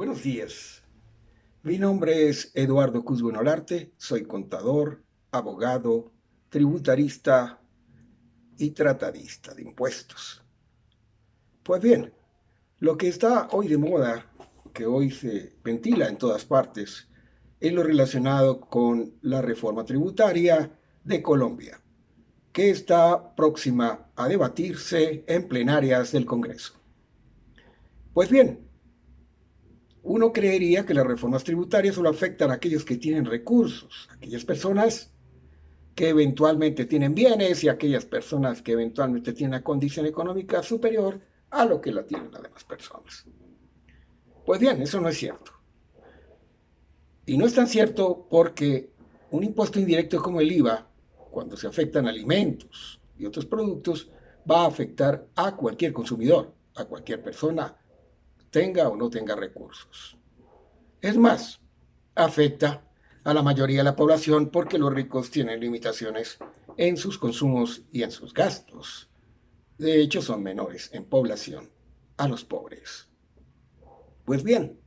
Buenos días. Mi nombre es Eduardo Cusbo Olarte, soy contador, abogado, tributarista y tratadista de impuestos. Pues bien, lo que está hoy de moda, que hoy se ventila en todas partes, es lo relacionado con la reforma tributaria de Colombia, que está próxima a debatirse en plenarias del Congreso. Pues bien, uno creería que las reformas tributarias solo afectan a aquellos que tienen recursos, aquellas personas que eventualmente tienen bienes y aquellas personas que eventualmente tienen una condición económica superior a lo que la tienen las demás personas. Pues bien, eso no es cierto. Y no es tan cierto porque un impuesto indirecto como el IVA, cuando se afectan alimentos y otros productos, va a afectar a cualquier consumidor, a cualquier persona, tenga o no tenga recursos. Es más, afecta a la mayoría de la población porque los ricos tienen limitaciones en sus consumos y en sus gastos. De hecho, son menores en población a los pobres. Pues bien,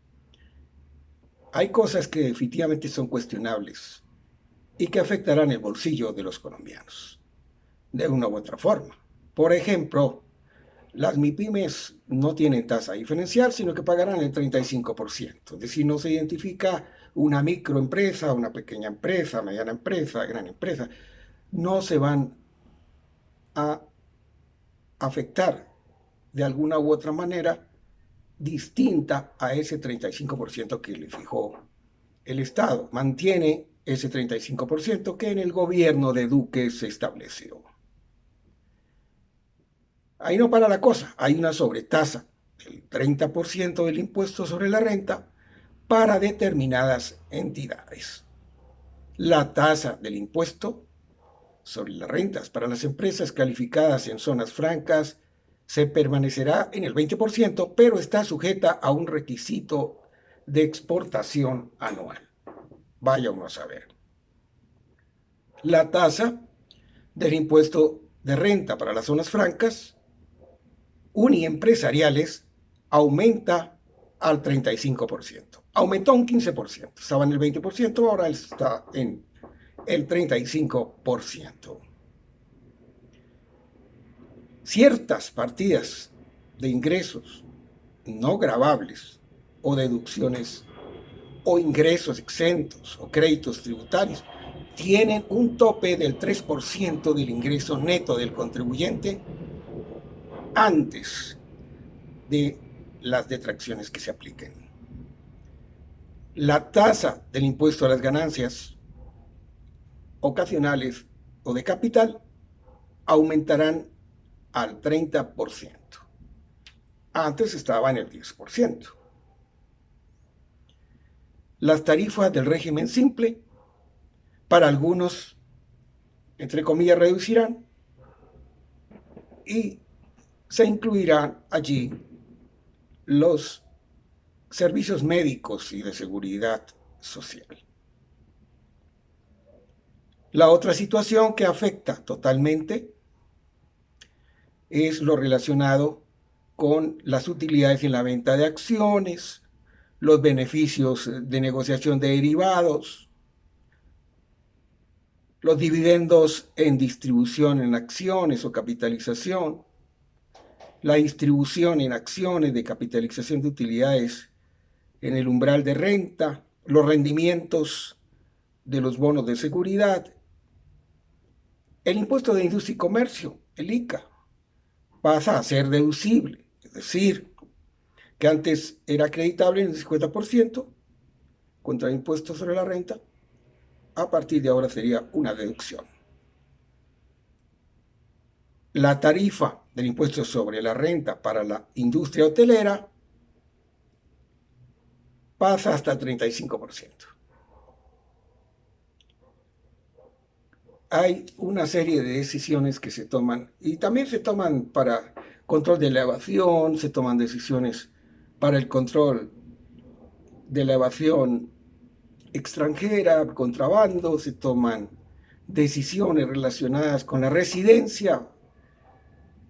hay cosas que definitivamente son cuestionables y que afectarán el bolsillo de los colombianos de una u otra forma. Por ejemplo, las MIPYMES no tienen tasa diferencial, sino que pagarán el 35%. Es decir, no se identifica una microempresa, una pequeña empresa, mediana empresa, gran empresa. No se van a afectar de alguna u otra manera distinta a ese 35% que le fijó el Estado. Mantiene ese 35% que en el gobierno de Duque se estableció. Ahí no para la cosa, hay una sobretasa, el 30% del impuesto sobre la renta para determinadas entidades. La tasa del impuesto sobre las rentas para las empresas calificadas en zonas francas se permanecerá en el 20%, pero está sujeta a un requisito de exportación anual. Vaya uno a saber. La tasa del impuesto de renta para las zonas francas uniempresariales aumenta al 35%. Aumentó un 15%. Estaba en el 20%, ahora está en el 35%. Ciertas partidas de ingresos no gravables o deducciones o ingresos exentos o créditos tributarios tienen un tope del 3% del ingreso neto del contribuyente antes de las detracciones que se apliquen. La tasa del impuesto a las ganancias ocasionales o de capital aumentarán al 30%. Antes estaba en el 10%. Las tarifas del régimen simple, para algunos, entre comillas, reducirán y se incluirán allí los servicios médicos y de seguridad social. La otra situación que afecta totalmente es lo relacionado con las utilidades en la venta de acciones, los beneficios de negociación de derivados, los dividendos en distribución en acciones o capitalización, la distribución en acciones de capitalización de utilidades en el umbral de renta, los rendimientos de los bonos de seguridad, el impuesto de industria y comercio, el ICA, pasa a ser deducible, es decir, que antes era acreditable en el 50% contra el impuesto sobre la renta, a partir de ahora sería una deducción. La tarifa del impuesto sobre la renta para la industria hotelera pasa hasta el 35%. Hay una serie de decisiones que se toman y también se toman para control de la evasión, se toman decisiones para el control de la evasión extranjera, contrabando, se toman decisiones relacionadas con la residencia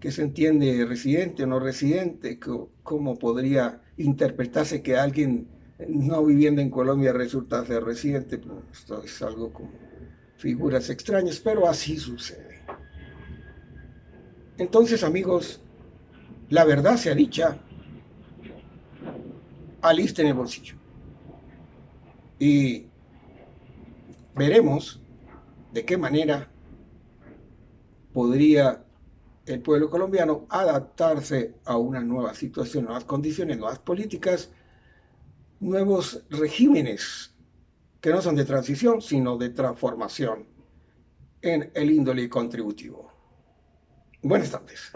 ¿Qué se entiende residente o no residente? ¿Cómo podría interpretarse que alguien no viviendo en Colombia resulta ser residente? Pues esto es algo como figuras extrañas, pero así sucede. Entonces, amigos, la verdad sea dicha, alista en el bolsillo. Y veremos de qué manera podría el pueblo colombiano adaptarse a una nueva situación, nuevas condiciones, nuevas políticas, nuevos regímenes que no son de transición, sino de transformación en el índole contributivo. Buenas tardes.